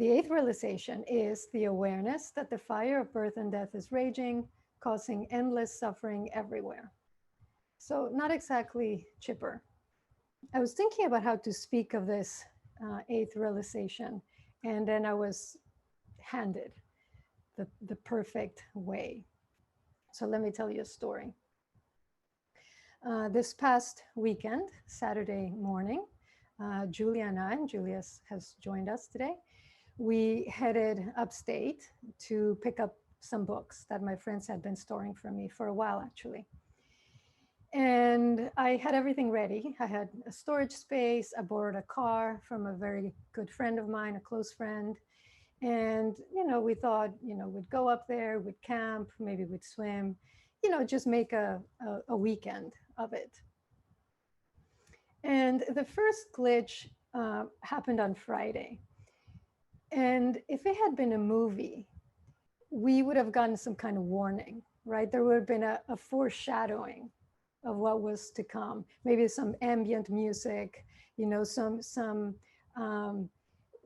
The eighth realization is the awareness that the fire of birth and death is raging, causing endless suffering everywhere. So not exactly chipper. I was thinking about how to speak of this eighth realization, and then I was handed the perfect way. So let me tell you a story. This past weekend, Saturday morning, Julia and I, and Julia has joined us today, we headed upstate to pick up some books that my friends had been storing for me for a while, actually. And I had everything ready. I had a storage space. I borrowed a car from a very good friend of mine, a close friend. And, we thought, we'd go up there, we'd camp, maybe we'd swim, just make a weekend of it. And the first glitch happened on Friday. And if it had been a movie, we would have gotten some kind of warning, right? There would have been a foreshadowing of what was to come. Maybe some ambient music, some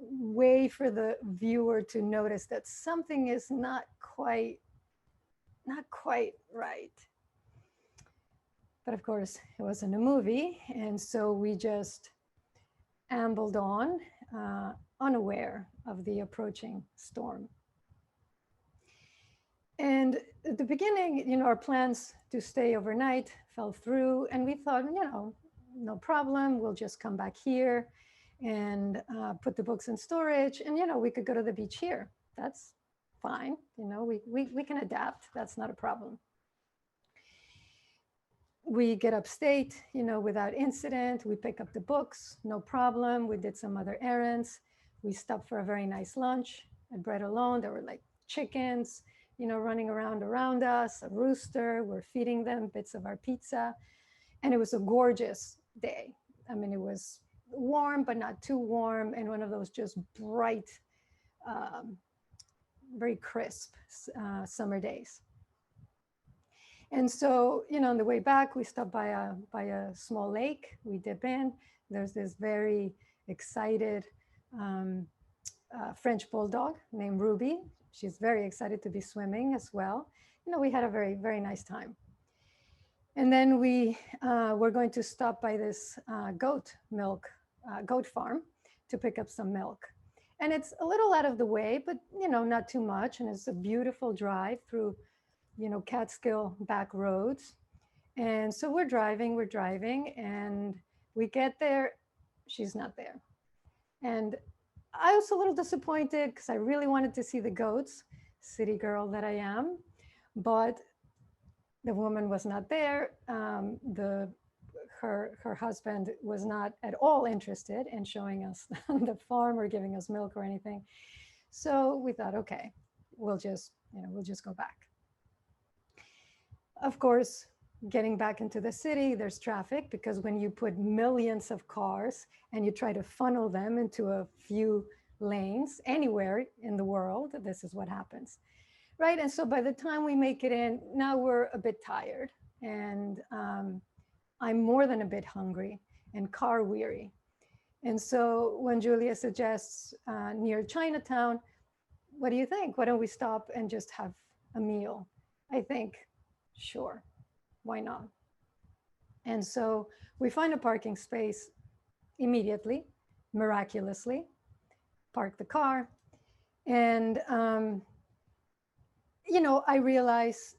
way for the viewer to notice that something is not quite right. But of course, it wasn't a movie. And so we just ambled on, unaware of the approaching storm. And at the beginning, our plans to stay overnight fell through, and we thought, no problem, we'll just come back here and put the books in storage, and we could go to the beach here. That's fine, we can adapt. That's not a problem. We get upstate, without incident. We pick up the books, no problem. We did some other errands. We stopped for a very nice lunch at Bread Alone. There were like chickens, running around us, a rooster. We're feeding them bits of our pizza. And it was a gorgeous day. I mean, it was warm, but not too warm. And one of those just bright, very crisp summer days. And so, on the way back, we stopped by a small lake. We dip in. There's this very excited French bulldog named Ruby. She's very excited to be swimming as well. We had a very, very nice time. And then we were going to stop by this goat farm to pick up some milk. And it's a little out of the way, but, not too much. And it's a beautiful drive through, Catskill back roads. And so we're driving, and we get there, she's not there. And I was a little disappointed because I really wanted to see the goats, city girl that I am, but the woman was not there. Her husband was not at all interested in showing us the farm or giving us milk or anything. So we thought, okay, we'll just go back. Of course, getting back into the city, there's traffic, because when you put millions of cars and you try to funnel them into a few lanes anywhere in the world, this is what happens, right? And so by the time we make it in, now we're a bit tired, and I'm more than a bit hungry and car weary. And so when Julia suggests near Chinatown, what do you think? Why don't we stop and just have a meal? I think, sure, why not? And so we find a parking space immediately, miraculously, park the car. And, I realize,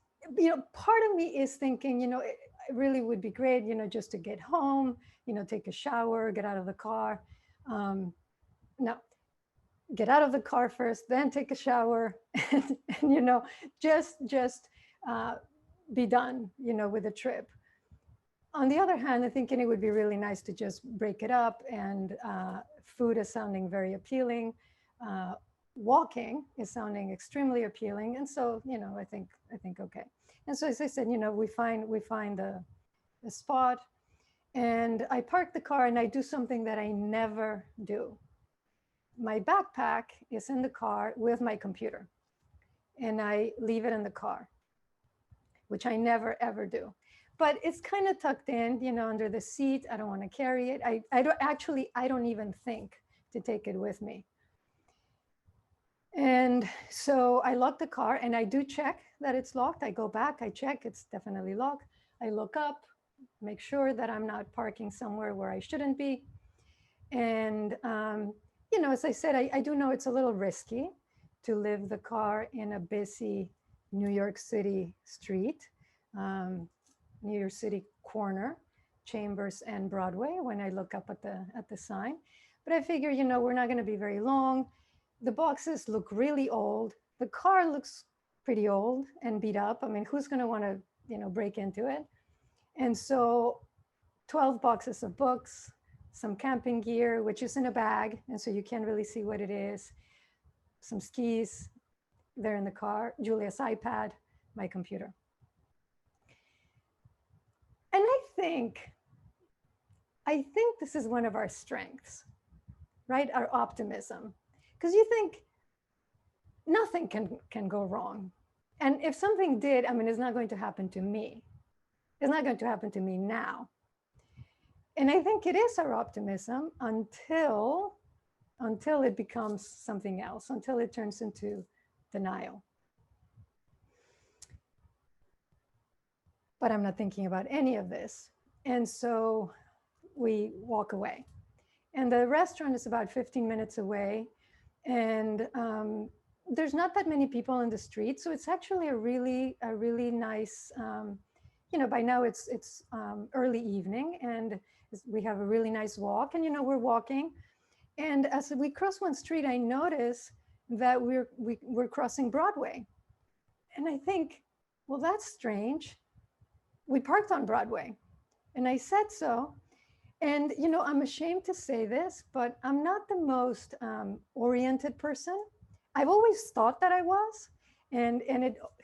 part of me is thinking, it really would be great, just to get home, take a shower, get out of the car. No, get out of the car first, then take a shower, and just be done, with the trip. On the other hand, I'm thinking it would be really nice to just break it up, and food is sounding very appealing. Walking is sounding extremely appealing. And so, I think, okay. And so, as I said, we find the spot, and I park the car, and I do something that I never do. My backpack is in the car with my computer, and I leave it in the car, which I never, ever do. But it's kind of tucked in, under the seat. I don't want to carry it. I don't even think to take it with me. And so I lock the car and I do check that it's locked. I go back, I check, it's definitely locked. I look up, make sure that I'm not parking somewhere where I shouldn't be. And, as I said, I do know it's a little risky to leave the car in a busy New York City street, New York City corner, Chambers and Broadway, when I look up at the sign. But I figure, we're not going to be very long. The boxes look really old. The car looks pretty old and beat up. I mean, who's going to want to, break into it? And so 12 boxes of books, some camping gear, which is in a bag, and so you can't really see what it is, some skis, they're in the car, Julia's iPad, my computer. And I think this is one of our strengths, right? Our optimism. Because you think nothing can go wrong. And if something did, I mean, it's not going to happen to me. It's not going to happen to me now. And I think it is our optimism until it becomes something else, until it turns into denial. But I'm not thinking about any of this. And so we walk away. And the restaurant is about 15 minutes away. And there's not that many people in the street. So it's actually a really nice, by now it's early evening and we have a really nice walk. And, we're walking. And as we cross one street, I notice that we're crossing Broadway. And I think, well, that's strange. We parked on Broadway. And I said so. And, I'm ashamed to say this, but I'm not the most oriented person. I've always thought that I was. And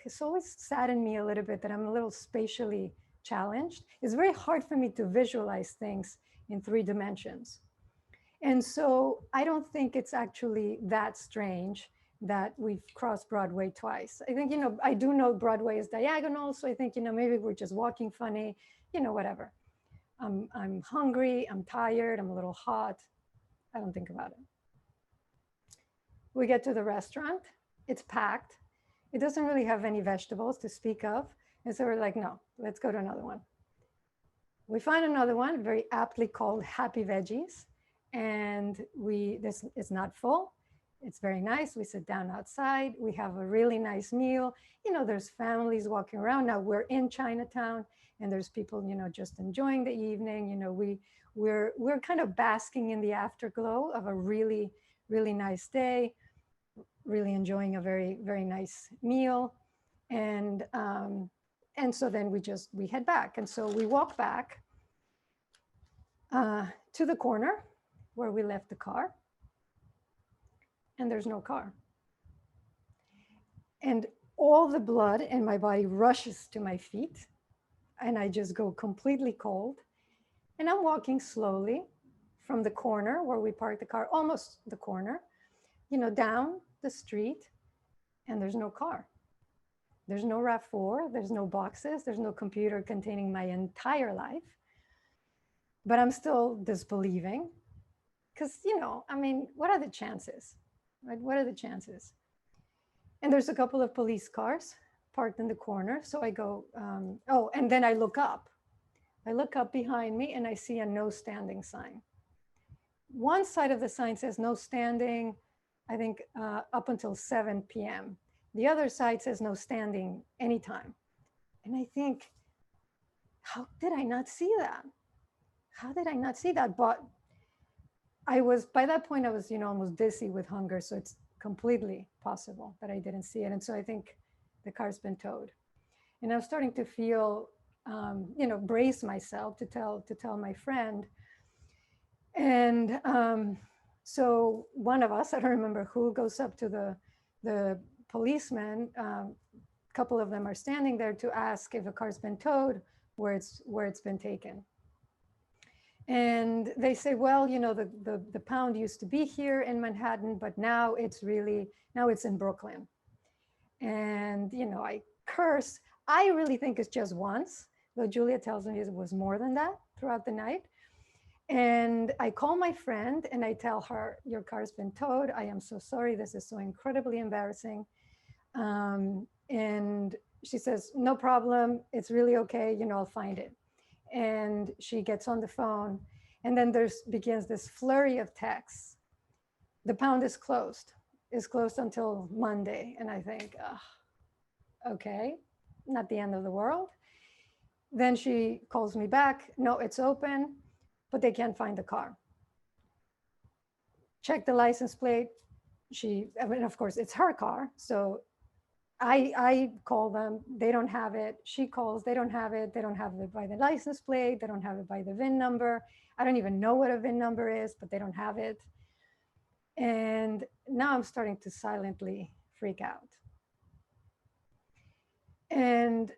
it's always saddened me a little bit that I'm a little spatially challenged. It's very hard for me to visualize things in 3 dimensions. And so I don't think it's actually that strange that we've crossed Broadway twice. I think, I do know Broadway is diagonal. So I think, maybe we're just walking funny, whatever. I'm hungry, I'm tired, I'm a little hot. I don't think about it. We get to the restaurant, it's packed. It doesn't really have any vegetables to speak of. And so we're like, no, let's go to another one. We find another one, very aptly called Happy Veggies. And this is not full. It's very nice. We sit down outside. We have a really nice meal. There's families walking around. Now we're in Chinatown and there's people, just enjoying the evening. We're kind of basking in the afterglow of a really, really nice day, really enjoying a very, very nice meal. And so then we head back. And so we walk back to the corner where we left the car, and there's no car. And all the blood in my body rushes to my feet, and I just go completely cold. And I'm walking slowly from the corner where we parked the car, almost the corner, down the street, and there's no car. There's no RAV4, there's no boxes, there's no computer containing my entire life. But I'm still disbelieving. Because, what are the chances? Right? What are the chances? And there's a couple of police cars parked in the corner. So I go, and then I look up. I look up behind me and I see a no standing sign. One side of the sign says no standing, I think up until 7 p.m. The other side says no standing anytime. And I think, how did I not see that? How did I not see that? But by that point, I was, almost dizzy with hunger. So it's completely possible that I didn't see it. And so I think the car's been towed. And I'm starting to feel, brace myself to tell my friend. And so one of us, I don't remember who, goes up to the policeman. A couple of them are standing there to ask if a car's been towed, where it's been taken. And they say, well, the pound used to be here in Manhattan, but now it's in Brooklyn. And, I curse. I really think it's just once, though Julia tells me it was more than that throughout the night. And I call my friend and I tell her, your car's been towed. I am so sorry. This is so incredibly embarrassing. And she says, no problem. It's really okay. I'll find it. And she gets on the phone. And then there's begins this flurry of texts. The pound is closed. It's closed until Monday. And I think, okay, not the end of the world. Then she calls me back. No, it's open, but they can't find the car. Check the license plate. Of course, it's her car. So I call them. They don't have it. She calls. They don't have it. They don't have it by the license plate. They don't have it by the VIN number. I don't even know what a VIN number is, but they don't have it. And now I'm starting to silently freak out. And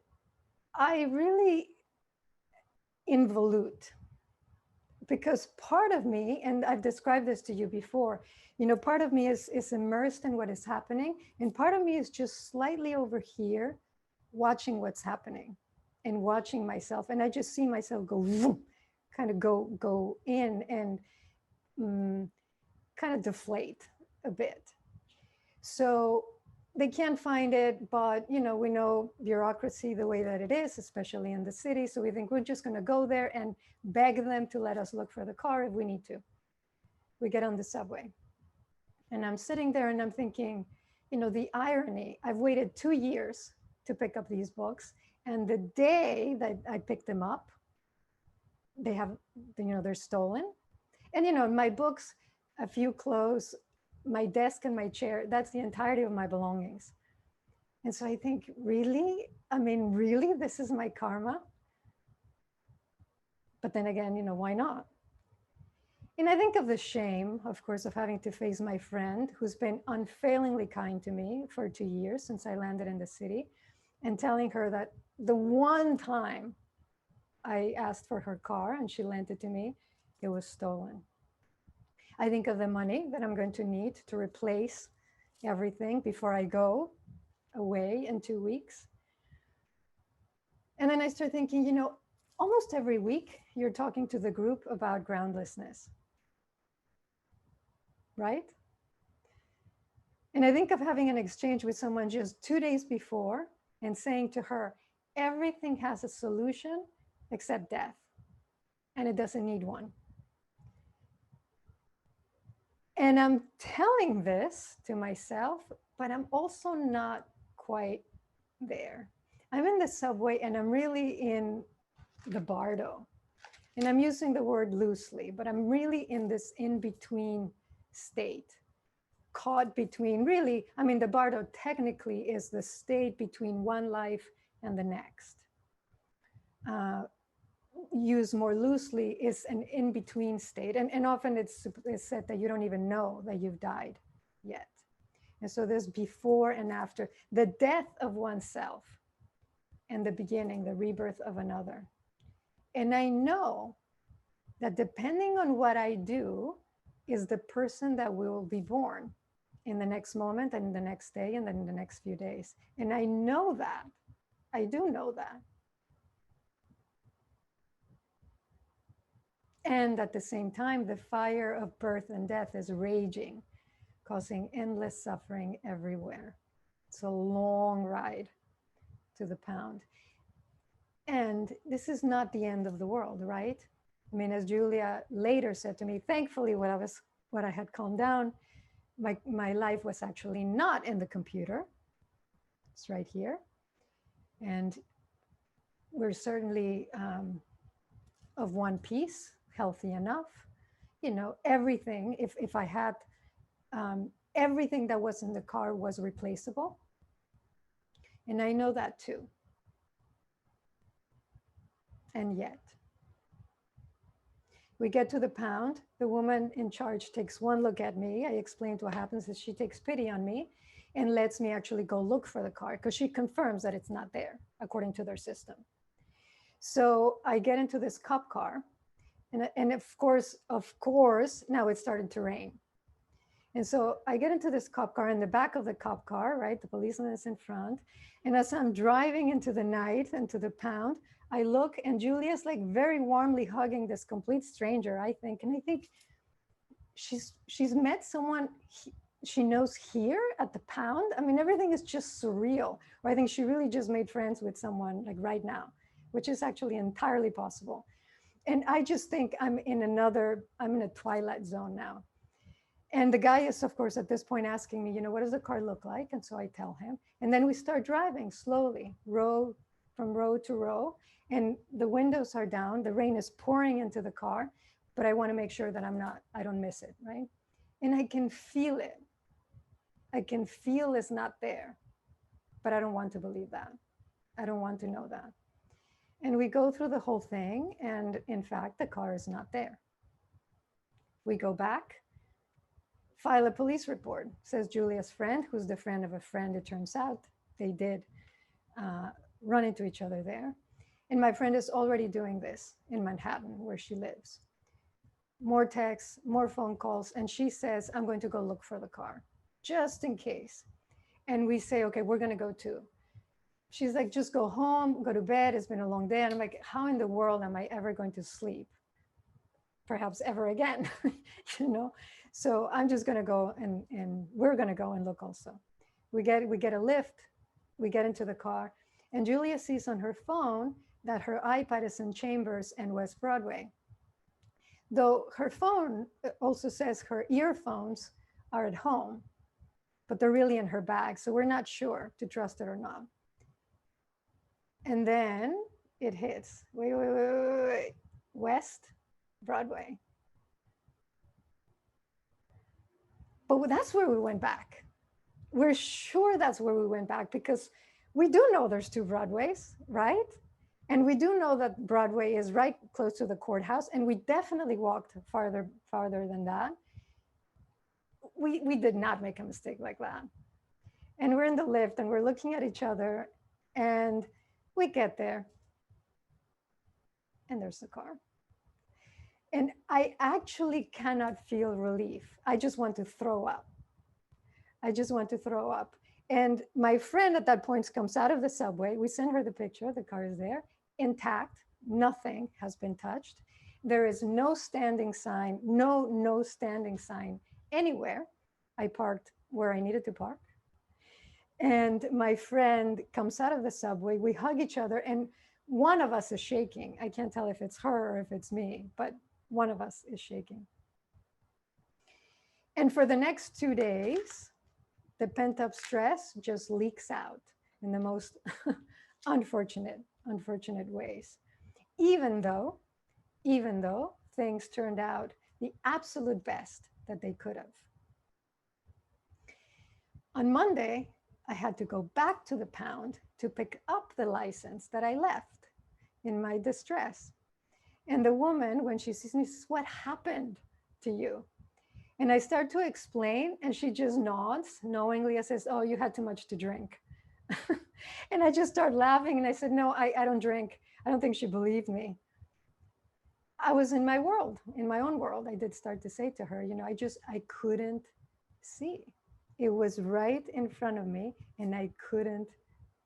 I really involute, because part of me, and I've described this to you before, part of me is immersed in what is happening, and part of me is just slightly over here watching what's happening and watching myself. And I just see myself go vroom, kind of go in and kind of deflate a bit. So they can't find it, but we know bureaucracy the way that it is, especially in the city. So we think we're just going to go there and beg them to let us look for the car if we need to. We get on the subway, and I'm sitting there and I'm thinking, the irony. I've waited 2 years to pick up these books, and the day that I picked them up, they're stolen. And my books, a few clothes, my desk and my chair, that's the entirety of my belongings. And so I think, really? Really, this is my karma? But then again, why not? And I think of the shame, of course, of having to face my friend who's been unfailingly kind to me for 2 years since I landed in the city, and telling her that the one time I asked for her car and she lent it to me, it was stolen. I think of the money that I'm going to need to replace everything before I go away in 2 weeks. And then I start thinking, almost every week you're talking to the group about groundlessness, right? And I think of having an exchange with someone just 2 days before and saying to her, everything has a solution except death, and it doesn't need one. And I'm telling this to myself, but I'm also not quite there. I'm in the subway and I'm really in the bardo. And I'm using the word loosely, but I'm really in this in-between state, caught between the bardo technically is the state between one life and the next. Used more loosely is an in-between state. And often it's said that you don't even know that you've died yet. And so there's before and after, the death of oneself and the beginning, the rebirth of another. And I know that depending on what I do is the person that will be born in the next moment and in the next day and then in the next few days. And I know that. I do know that. And at the same time, the fire of birth and death is raging, causing endless suffering everywhere. It's a long ride to the pound. And this is not the end of the world, right? As Julia later said to me, thankfully, what I had calmed down, my life was actually not in the computer. It's right here. And we're certainly of one piece, healthy enough. Everything, if I had everything that was in the car was replaceable. And I know that too. And yet, we get to the pound. The woman in charge takes one look at me. I explained what happens is she takes pity on me and lets me actually go look for the car because she confirms that it's not there according to their system. So I get into this cop car, and of course, now it started to rain. And so I get into this cop car, in the back of the cop car, right? The policeman is in front. And as I'm driving into the night, into the pound, I look and Julia's like very warmly hugging this complete stranger, I think. And I think she's met someone she knows here at the pound. I mean, everything is just surreal. Or I think she really just made friends with someone like right now, which is actually entirely possible. And I just think I'm in a twilight zone now. And the guy is, of course, at this point asking me, what does the car look like? And so I tell him. And then we start driving slowly, from row to row. And the windows are down. The rain is pouring into the car, but I want to make sure that I don't miss it, right? And I can feel it. I can feel it's not there, but I don't want to believe that. I don't want to know that. And we go through the whole thing. And in fact, the car is not there. We go back, file a police report, says Julia's friend, who's the friend of a friend. It turns out they did run into each other there. And my friend is already doing this in Manhattan, where she lives. More texts, more phone calls. And she says, I'm going to go look for the car, just in case. And we say, okay, we're going to go too. She's like, just go home, go to bed. It's been a long day. And I'm like, how in the world am I ever going to sleep? Perhaps ever again, So I'm just going to go and we're going to go and look also. We get a lift, we get into the car, and Julia sees on her phone that her iPad is in Chambers and West Broadway. Though her phone also says her earphones are at home, but they're really in her bag. So we're not sure to trust it or not. And then it hits, wait, West Broadway. But that's where we went back. We're sure that's where we went back because we do know there's two Broadways, right? And we do know that Broadway is right close to the courthouse. And we definitely walked farther than that. We did not make a mistake like that. And we're in the lift and we're looking at each other and we get there and there's the car. And I actually cannot feel relief. I just want to throw up. And my friend at that point comes out of the subway. We send her the picture. The car is there, intact. Nothing has been touched. There is no standing sign, no standing sign anywhere. I parked where I needed to park. And my friend comes out of the subway. We hug each other and one of us is shaking. I can't tell if it's her or if it's me, but one of us is shaking. And for the next 2 days, the pent-up stress just leaks out in the most unfortunate ways. Even though things turned out the absolute best that they could have. On Monday, I had to go back to the pound to pick up the license that I left in my distress. And the woman, when she sees me, says, what happened to you? And I start to explain and she just nods knowingly and says, oh, you had too much to drink. And I just start laughing and I said, no, I don't drink. I don't think she believed me. I was in my world, in my own world. I did start to say to her, I couldn't see. It was right in front of me and I couldn't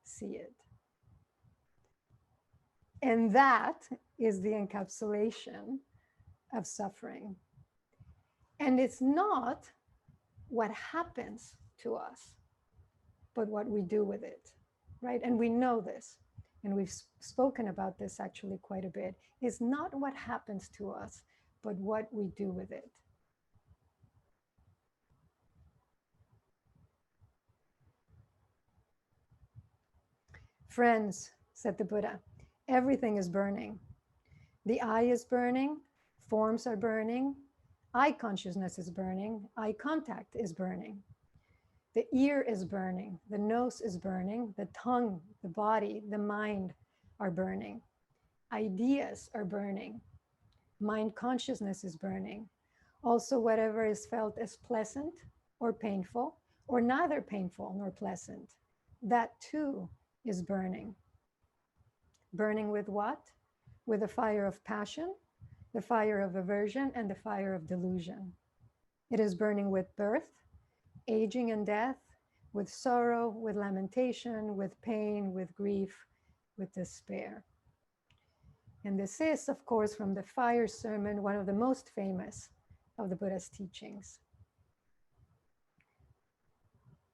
see it. And that is the encapsulation of suffering. And it's not what happens to us, but what we do with it, right? And we know this, and we've spoken about this actually quite a bit. It's not what happens to us, but what we do with it. Friends, said the Buddha, everything is burning. The eye is burning, forms are burning, eye consciousness is burning, eye contact is burning. The ear is burning, the nose is burning, the tongue, the body, the mind are burning. Ideas are burning. Mind consciousness is burning. Also, whatever is felt as pleasant or painful, or neither painful nor pleasant, that too is burning. Burning with what? With the fire of passion, the fire of aversion, and the fire of delusion. It is burning with birth, aging and death, with sorrow, with lamentation, with pain, with grief, with despair. And this is, of course, from the fire sermon, one of the most famous of the Buddha's teachings.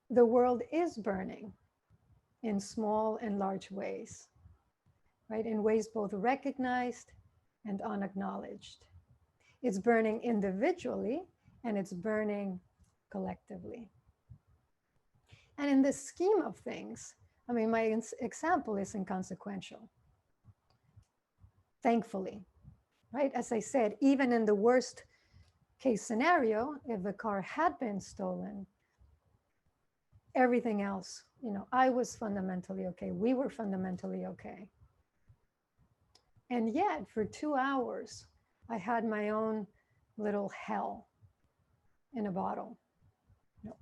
The world is burning in small and large ways, right? In ways both recognized and unacknowledged. It's burning individually and it's burning collectively. And in the scheme of things, I mean, my example is inconsequential. Thankfully, right? As I said, even in the worst case scenario, if the car had been stolen, everything else, I was fundamentally okay. We were fundamentally okay. And yet, for 2 hours, I had my own little hell in a bottle.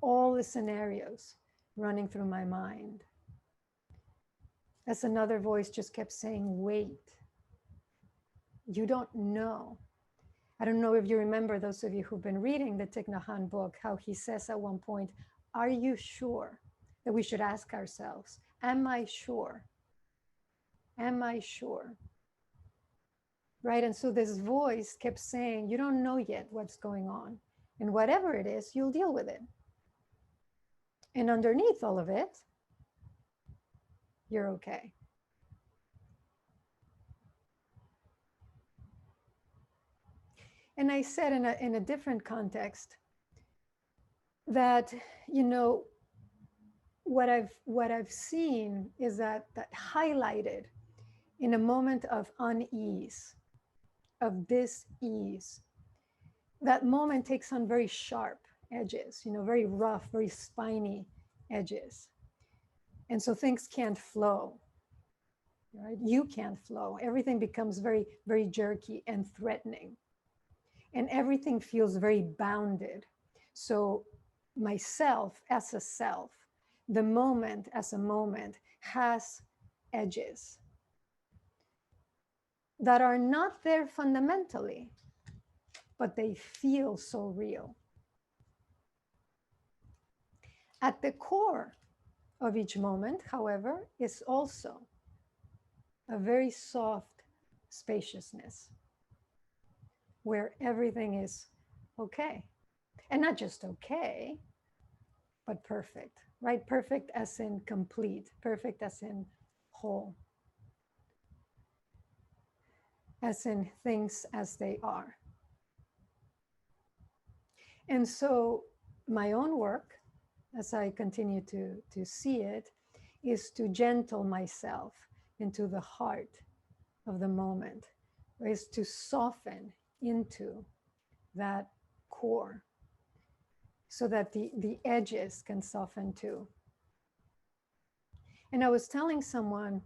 All the scenarios running through my mind. As another voice just kept saying, wait, you don't know. I don't know if you remember, those of you who've been reading the Thich Nhat Hanh book, how he says at one point, are you sure? That we should ask ourselves, am I sure? Am I sure? Right? And so this voice kept saying, you don't know yet what's going on. And whatever it is, you'll deal with it. And underneath all of it, you're okay. And I said in a different context that, what I've seen is that highlighted in a moment of unease, of dis-ease, that moment takes on very sharp edges, very rough, very spiny edges. And so things can't flow, right? You can't flow. Everything becomes very, very jerky and threatening. And everything feels very bounded. So myself as a self, the moment as a moment has edges that are not there fundamentally, but they feel so real. At the core of each moment, however, is also a very soft spaciousness where everything is okay. And not just okay, but perfect, right? Perfect as in complete, perfect as in whole, as in things as they are. And so my own work, as I continue to see it, is to gentle myself into the heart of the moment, is to soften into that core so that the edges can soften too. And I was telling someone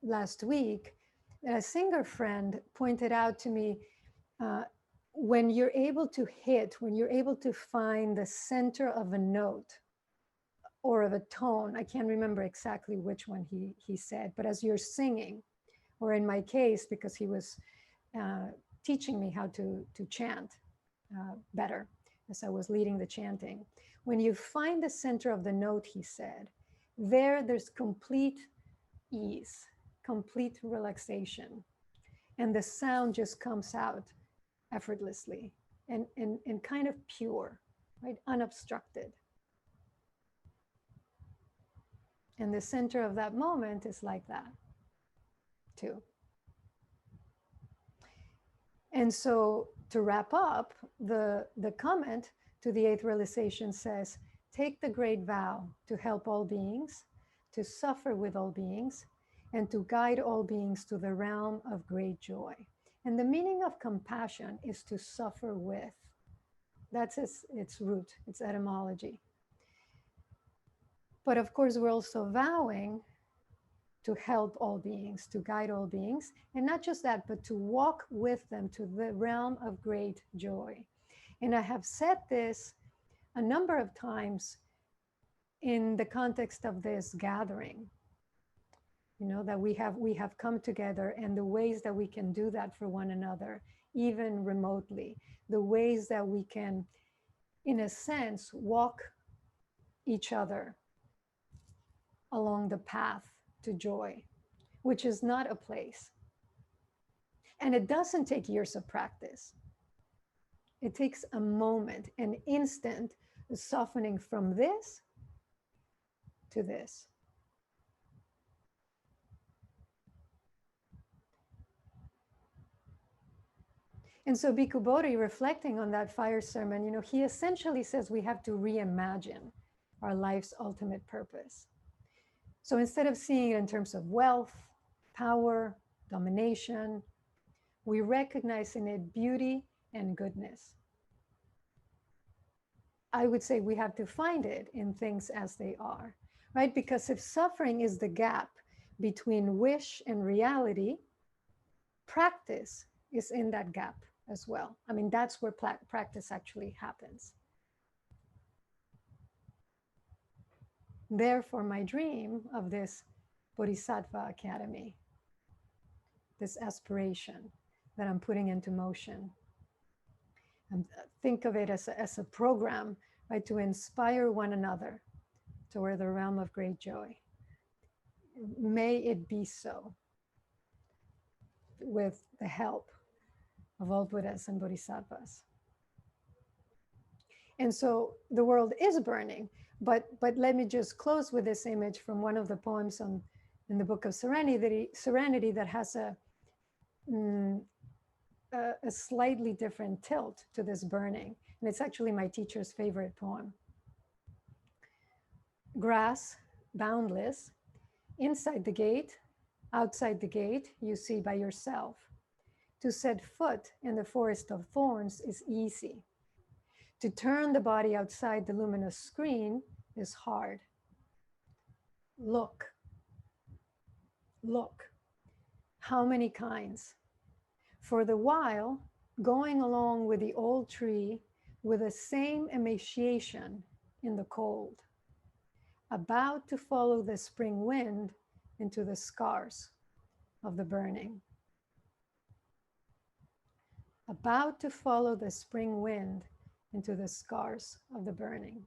last week that a singer friend pointed out to me, when you're able to find the center of a note or of a tone, I can't remember exactly which one he said, but as you're singing, or in my case, because he was teaching me how to chant better as I was leading the chanting. When you find the center of the note, he said, there's complete ease, complete relaxation. And the sound just comes out effortlessly and kind of pure, right? Unobstructed. And the center of that moment is like that too. And so to wrap up, the comment to the eighth realization says, take the great vow to help all beings, to suffer with all beings, and to guide all beings to the realm of great joy. And the meaning of compassion is to suffer with. That's its root, its etymology. But of course, we're also vowing to help all beings, to guide all beings, and not just that, but to walk with them to the realm of great joy. And I have said this a number of times in the context of this gathering, that we have come together, and the ways that we can do that for one another, even remotely, the ways that we can in a sense, walk each other along the path to joy, which is not a place. And it doesn't take years of practice. It takes a moment, an instant softening from this to this. And so Bhikkhu Bodhi, reflecting on that fire sermon, he essentially says we have to reimagine our life's ultimate purpose. So instead of seeing it in terms of wealth, power, domination, we recognize in it beauty and goodness. I would say we have to find it in things as they are, right? Because if suffering is the gap between wish and reality, practice is in that gap as well. I mean, that's where practice actually happens. Therefore, my dream of this Bodhisattva Academy, this aspiration that I'm putting into motion, and think of it as a program, right, to inspire one another toward the realm of great joy. May it be so, with the help of all Buddhas and Bodhisattvas. And so the world is burning, but let me just close with this image from one of the poems in the Book of Serenity that has a slightly different tilt to this burning. And it's actually my teacher's favorite poem. Grass, boundless, inside the gate, outside the gate, you see by yourself. To set foot in the forest of thorns is easy. To turn the body outside the luminous screen is hard. Look, look, how many kinds. For the while, going along with the old tree with the same emaciation in the cold, about to follow the spring wind into the scars of the burning. About to follow the spring wind into the scars of the burning.